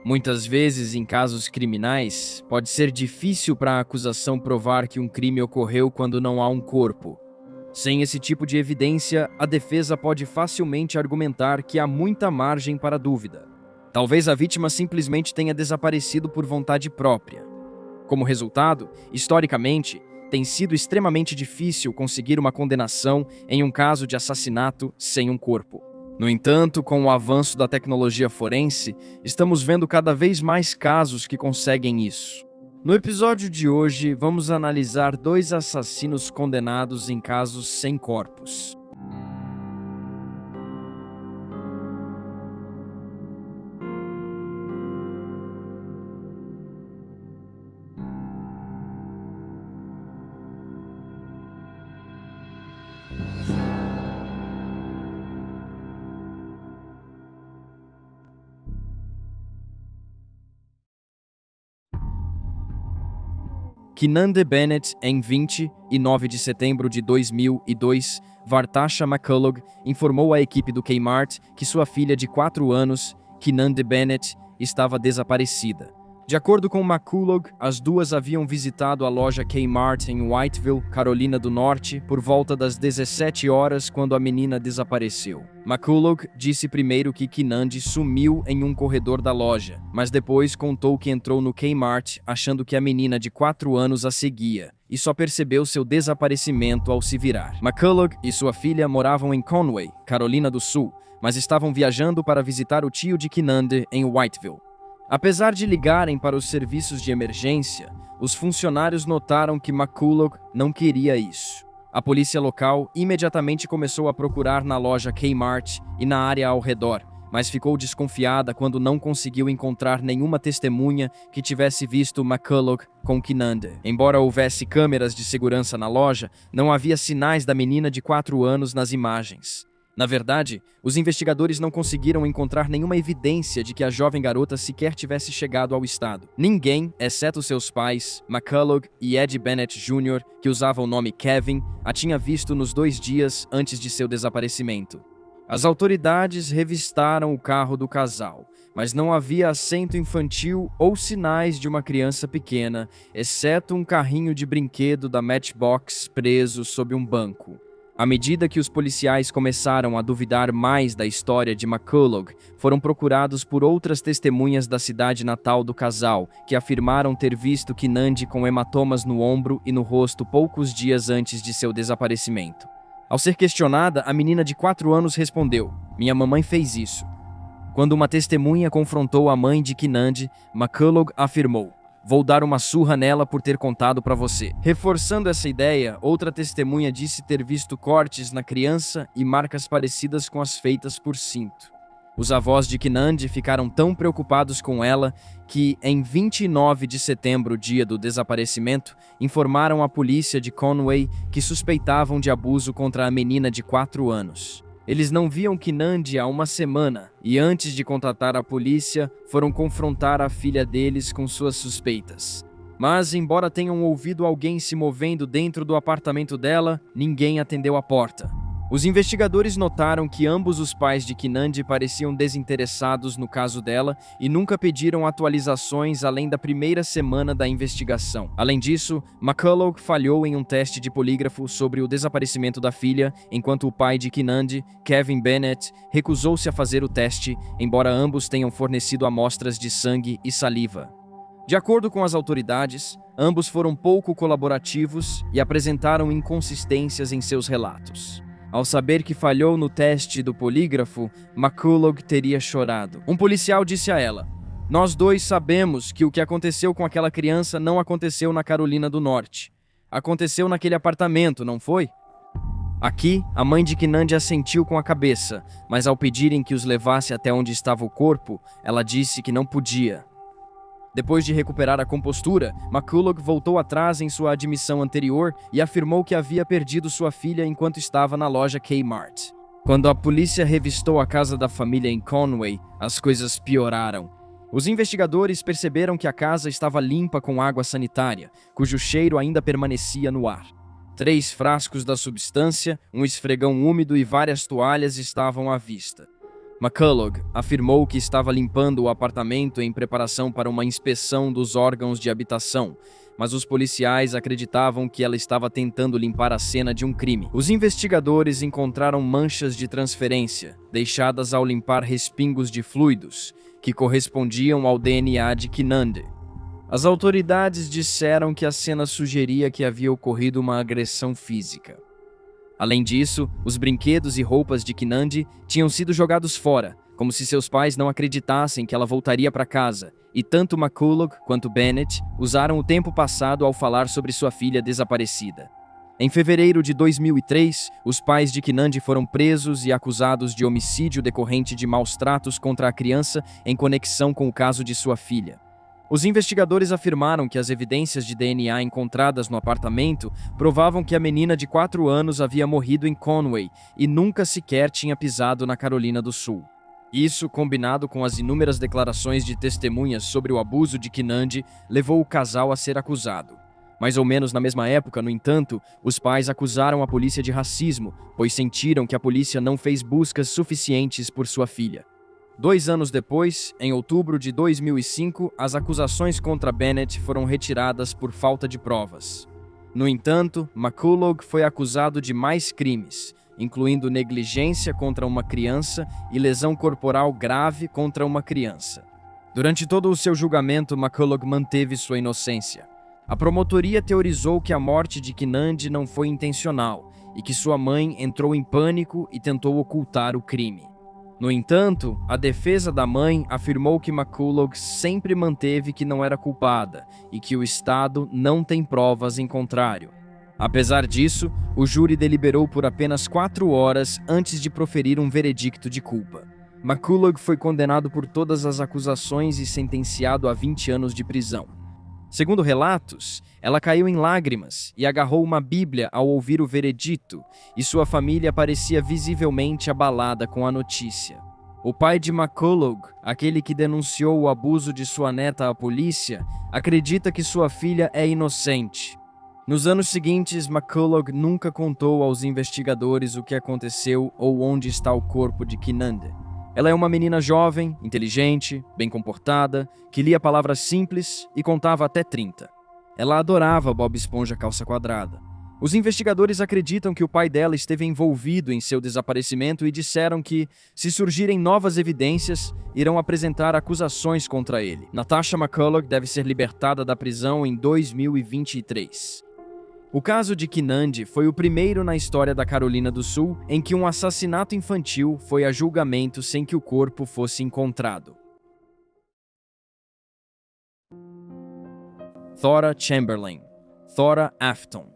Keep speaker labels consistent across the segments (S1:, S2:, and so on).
S1: Muitas vezes, em casos criminais, pode ser difícil para a acusação provar que um crime ocorreu quando não há um corpo. Sem esse tipo de evidência, a defesa pode facilmente argumentar que há muita margem para dúvida. Talvez a vítima simplesmente tenha desaparecido por vontade própria. Como resultado, historicamente, tem sido extremamente difícil conseguir uma condenação em um caso de assassinato sem um corpo. No entanto, com o avanço da tecnologia forense, estamos vendo cada vez mais casos que conseguem isso. No episódio de hoje, vamos analisar 2 assassinos condenados em casos sem corpos. Kinande Bennett, em 29 de setembro de 2002, Vartasha McCullough informou à equipe do Kmart que sua filha de 4 anos, Kinande Bennett, estava desaparecida. De acordo com McCullough, as duas haviam visitado a loja Kmart em Whiteville, Carolina do Norte, por volta das 17 horas quando a menina desapareceu. McCullough disse primeiro que Kinande sumiu em um corredor da loja, mas depois contou que entrou no Kmart achando que a menina de 4 anos a seguia e só percebeu seu desaparecimento ao se virar. McCullough e sua filha moravam em Conway, Carolina do Sul, mas estavam viajando para visitar o tio de Kinande em Whiteville. Apesar de ligarem para os serviços de emergência, os funcionários notaram que McCullough não queria isso. A polícia local imediatamente começou a procurar na loja Kmart e na área ao redor, mas ficou desconfiada quando não conseguiu encontrar nenhuma testemunha que tivesse visto McCullough com Kinande. Embora houvesse câmeras de segurança na loja, não havia sinais da menina de 4 anos nas imagens. Na verdade, os investigadores não conseguiram encontrar nenhuma evidência de que a jovem garota sequer tivesse chegado ao estado. Ninguém, exceto seus pais, McCullough e Ed Bennett Jr., que usava o nome Kevin, a tinha visto nos 2 dias antes de seu desaparecimento. As autoridades revistaram o carro do casal, mas não havia assento infantil ou sinais de uma criança pequena, exceto um carrinho de brinquedo da Matchbox preso sob um banco. À medida que os policiais começaram a duvidar mais da história de McCullough, foram procurados por outras testemunhas da cidade natal do casal, que afirmaram ter visto Kinande com hematomas no ombro e no rosto poucos dias antes de seu desaparecimento. Ao ser questionada, a menina de 4 anos respondeu: "Minha mamãe fez isso." Quando uma testemunha confrontou a mãe de Kinande, McCullough afirmou: "Vou dar uma surra nela por ter contado para você." Reforçando essa ideia, outra testemunha disse ter visto cortes na criança e marcas parecidas com as feitas por cinto. Os avós de Kinande ficaram tão preocupados com ela que, em 29 de setembro, dia do desaparecimento, informaram a polícia de Conway que suspeitavam de abuso contra a menina de 4 anos. Eles não viam Kinande há uma semana e, antes de contatar a polícia, foram confrontar a filha deles com suas suspeitas. Mas, embora tenham ouvido alguém se movendo dentro do apartamento dela, ninguém atendeu a porta. Os investigadores notaram que ambos os pais de Kinande pareciam desinteressados no caso dela e nunca pediram atualizações além da primeira semana da investigação. Além disso, McCullough falhou em um teste de polígrafo sobre o desaparecimento da filha, enquanto o pai de Kinande, Kevin Bennett, recusou-se a fazer o teste, embora ambos tenham fornecido amostras de sangue e saliva. De acordo com as autoridades, ambos foram pouco colaborativos e apresentaram inconsistências em seus relatos. Ao saber que falhou no teste do polígrafo, McCullough teria chorado. Um policial disse a ela: "Nós dois sabemos que o que aconteceu com aquela criança não aconteceu na Carolina do Norte. Aconteceu naquele apartamento, não foi?" Aqui, a mãe de Kinande assentiu com a cabeça, mas ao pedirem que os levasse até onde estava o corpo, ela disse que não podia. Depois de recuperar a compostura, McCullough voltou atrás em sua admissão anterior e afirmou que havia perdido sua filha enquanto estava na loja Kmart. Quando a polícia revistou a casa da família em Conway, as coisas pioraram. Os investigadores perceberam que a casa estava limpa com água sanitária, cujo cheiro ainda permanecia no ar. 3 frascos da substância, um esfregão úmido e várias toalhas estavam à vista. McCulloch afirmou que estava limpando o apartamento em preparação para uma inspeção dos órgãos de habitação, mas os policiais acreditavam que ela estava tentando limpar a cena de um crime. Os investigadores encontraram manchas de transferência, deixadas ao limpar respingos de fluidos, que correspondiam ao DNA de Kinande. As autoridades disseram que a cena sugeria que havia ocorrido uma agressão física. Além disso, os brinquedos e roupas de Kinande tinham sido jogados fora, como se seus pais não acreditassem que ela voltaria para casa, e tanto McCulloch quanto Bennett usaram o tempo passado ao falar sobre sua filha desaparecida. Em fevereiro de 2003, os pais de Kinande foram presos e acusados de homicídio decorrente de maus tratos contra a criança em conexão com o caso de sua filha. Os investigadores afirmaram que as evidências de DNA encontradas no apartamento provavam que a menina de 4 anos havia morrido em Conway e nunca sequer tinha pisado na Carolina do Sul. Isso, combinado com as inúmeras declarações de testemunhas sobre o abuso de Kinande, levou o casal a ser acusado. Mais ou menos na mesma época, no entanto, os pais acusaram a polícia de racismo, pois sentiram que a polícia não fez buscas suficientes por sua filha. 2 anos depois, em outubro de 2005, as acusações contra Bennett foram retiradas por falta de provas. No entanto, McCulloch foi acusado de mais crimes, incluindo negligência contra uma criança e lesão corporal grave contra uma criança. Durante todo o seu julgamento, McCulloch manteve sua inocência. A promotoria teorizou que a morte de Kinande não foi intencional e que sua mãe entrou em pânico e tentou ocultar o crime. No entanto, a defesa da mãe afirmou que McCulloch sempre manteve que não era culpada e que o Estado não tem provas em contrário. Apesar disso, o júri deliberou por apenas 4 horas antes de proferir um veredicto de culpa. McCulloch foi condenado por todas as acusações e sentenciado a 20 anos de prisão. Segundo relatos, ela caiu em lágrimas e agarrou uma Bíblia ao ouvir o veredito, e sua família parecia visivelmente abalada com a notícia. O pai de McCulloch, aquele que denunciou o abuso de sua neta à polícia, acredita que sua filha é inocente. Nos anos seguintes, McCulloch nunca contou aos investigadores o que aconteceu ou onde está o corpo de Kinande. Ela é uma menina jovem, inteligente, bem comportada, que lia palavras simples e contava até 30. Ela adorava Bob Esponja Calça Quadrada. Os investigadores acreditam que o pai dela esteve envolvido em seu desaparecimento e disseram que, se surgirem novas evidências, irão apresentar acusações contra ele. Natasha McCulloch deve ser libertada da prisão em 2023. O caso de Kinande foi o primeiro na história da Carolina do Sul em que um assassinato infantil foi a julgamento sem que o corpo fosse encontrado. Thora Chamberlain. Thora Afton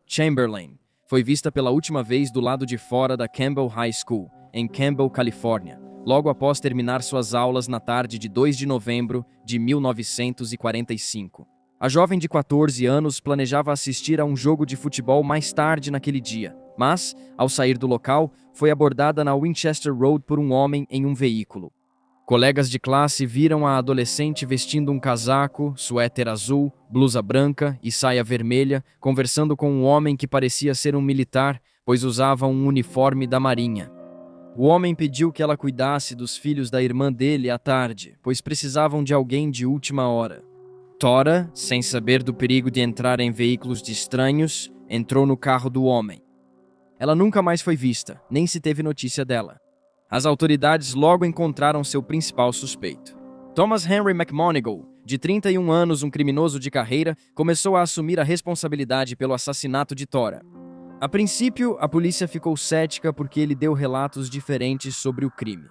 S1: Chamberlain foi vista pela última vez do lado de fora da Campbell High School, em Campbell, Califórnia, logo após terminar suas aulas na tarde de 2 de novembro de 1945. A jovem de 14 anos planejava assistir a um jogo de futebol mais tarde naquele dia, mas, ao sair do local, foi abordada na Winchester Road por um homem em um veículo. Colegas de classe viram a adolescente vestindo um casaco, suéter azul, blusa branca e saia vermelha, conversando com um homem que parecia ser um militar, pois usava um uniforme da Marinha. O homem pediu que ela cuidasse dos filhos da irmã dele à tarde, pois precisavam de alguém de última hora. Thora, sem saber do perigo de entrar em veículos de estranhos, entrou no carro do homem. Ela nunca mais foi vista, nem se teve notícia dela. As autoridades logo encontraram seu principal suspeito. Thomas Henry McMonigal, de 31 anos, um criminoso de carreira, começou a assumir a responsabilidade pelo assassinato de Thora. A princípio, a polícia ficou cética porque ele deu relatos diferentes sobre o crime.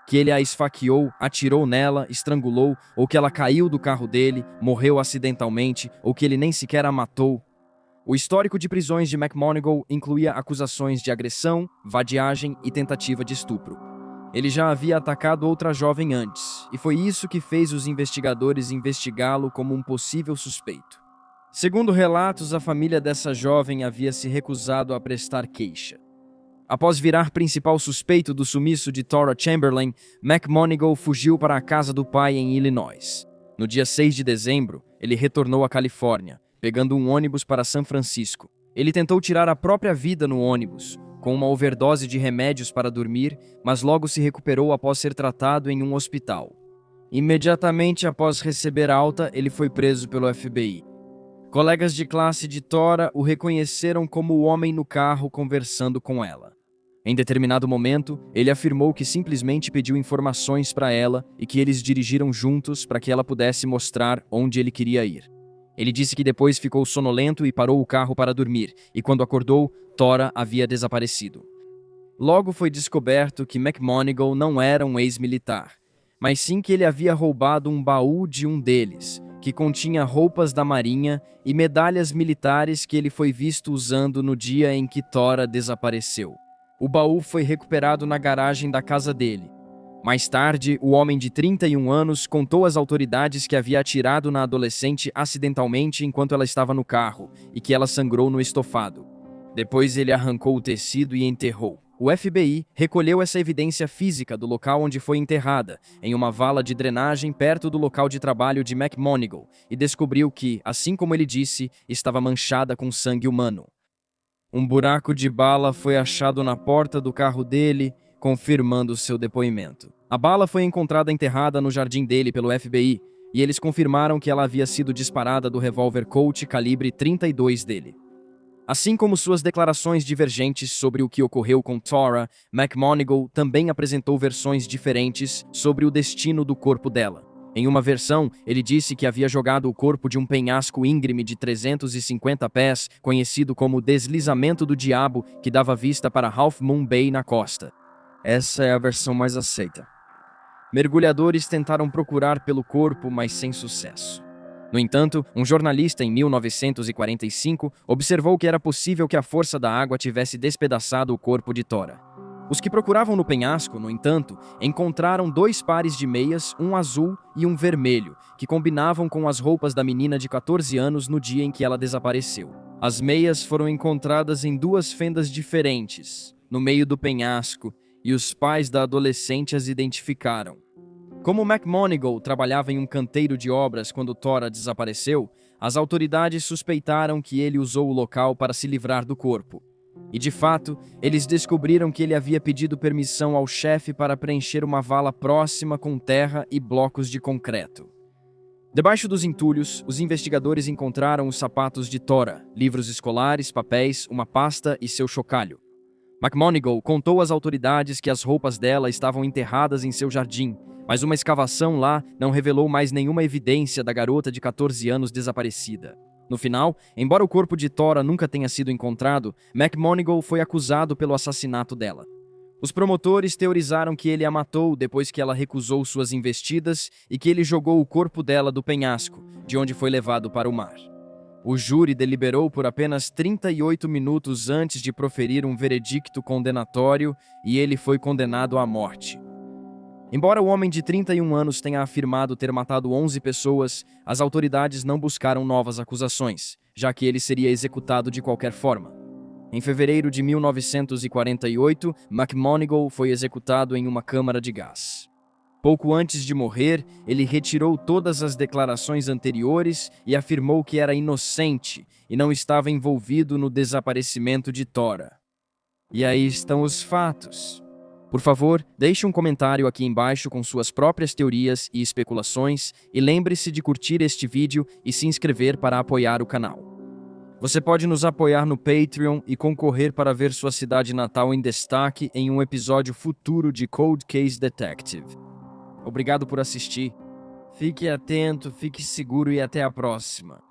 S1: Que ele a esfaqueou, atirou nela, estrangulou, ou que ela caiu do carro dele, morreu acidentalmente, ou que ele nem sequer a matou. O histórico de prisões de McMonigal incluía acusações de agressão, vadiagem e tentativa de estupro. Ele já havia atacado outra jovem antes, e foi isso que fez os investigadores investigá-lo como um possível suspeito. Segundo relatos, a família dessa jovem havia se recusado a prestar queixa. Após virar principal suspeito do sumiço de Thora Chamberlain, McMonigal fugiu para a casa do pai em Illinois. No dia 6 de dezembro, ele retornou à Califórnia, pegando um ônibus para São Francisco. Ele tentou tirar a própria vida no ônibus. com uma overdose de remédios para dormir, mas logo se recuperou após ser tratado em um hospital. Imediatamente após receber alta, ele foi preso pelo FBI. Colegas de classe de Tora o reconheceram como o homem no carro conversando com ela. Em determinado momento, ele afirmou que simplesmente pediu informações para ela e que eles dirigiram juntos para que ela pudesse mostrar onde ele queria ir. Ele disse que depois ficou sonolento e parou o carro para dormir, e quando acordou, Tora havia desaparecido. Logo foi descoberto que McMonigle não era um ex-militar, mas sim que ele havia roubado um baú de um deles, que continha roupas da marinha e medalhas militares que ele foi visto usando no dia em que Tora desapareceu. O baú foi recuperado na garagem da casa dele. Mais tarde, o homem de 31 anos contou às autoridades que havia atirado na adolescente acidentalmente enquanto ela estava no carro e que ela sangrou no estofado. Depois ele arrancou o tecido e enterrou. O FBI recolheu essa evidência física do local onde foi enterrada, em uma vala de drenagem perto do local de trabalho de McMonigle, e descobriu que, assim como ele disse, estava manchada com sangue humano. Um buraco de bala foi achado na porta do carro dele, confirmando seu depoimento. A bala foi encontrada enterrada no jardim dele pelo FBI, e eles confirmaram que ela havia sido disparada do revólver Colt calibre .32 dele. Assim como suas declarações divergentes sobre o que ocorreu com Tora, McMonigle também apresentou versões diferentes sobre o destino do corpo dela. Em uma versão, ele disse que havia jogado o corpo de um penhasco íngreme de 350 pés, conhecido como Deslizamento do Diabo, que dava vista para Half Moon Bay na costa. Essa é a versão mais aceita. Mergulhadores tentaram procurar pelo corpo, mas sem sucesso. No entanto, um jornalista em 1945 observou que era possível que a força da água tivesse despedaçado o corpo de Tora. Os que procuravam no penhasco, no entanto, encontraram 2 pares de meias, um azul e um vermelho, que combinavam com as roupas da menina de 14 anos no dia em que ela desapareceu. As meias foram encontradas em 2 fendas diferentes, no meio do penhasco, e os pais da adolescente as identificaram. Como McMonigle trabalhava em um canteiro de obras quando Tora desapareceu, as autoridades suspeitaram que ele usou o local para se livrar do corpo. E de fato, eles descobriram que ele havia pedido permissão ao chefe para preencher uma vala próxima com terra e blocos de concreto. Debaixo dos entulhos, os investigadores encontraram os sapatos de Tora, livros escolares, papéis, uma pasta e seu chocalho. McMonigle contou às autoridades que as roupas dela estavam enterradas em seu jardim, mas uma escavação lá não revelou mais nenhuma evidência da garota de 14 anos desaparecida. No final, embora o corpo de Tora nunca tenha sido encontrado, McMonigle foi acusado pelo assassinato dela. Os promotores teorizaram que ele a matou depois que ela recusou suas investidas e que ele jogou o corpo dela do penhasco, de onde foi levado para o mar. O júri deliberou por apenas 38 minutos antes de proferir um veredicto condenatório e ele foi condenado à morte. Embora o homem de 31 anos tenha afirmado ter matado 11 pessoas, as autoridades não buscaram novas acusações, já que ele seria executado de qualquer forma. Em fevereiro de 1948, McMonigle foi executado em uma câmara de gás. Pouco antes de morrer, ele retirou todas as declarações anteriores e afirmou que era inocente e não estava envolvido no desaparecimento de Tora. E aí estão os fatos. Por favor, deixe um comentário aqui embaixo com suas próprias teorias e especulações e lembre-se de curtir este vídeo e se inscrever para apoiar o canal. Você pode nos apoiar no Patreon e concorrer para ver sua cidade natal em destaque em um episódio futuro de Cold Case Detective. Obrigado por assistir. Fique atento, fique seguro e até a próxima.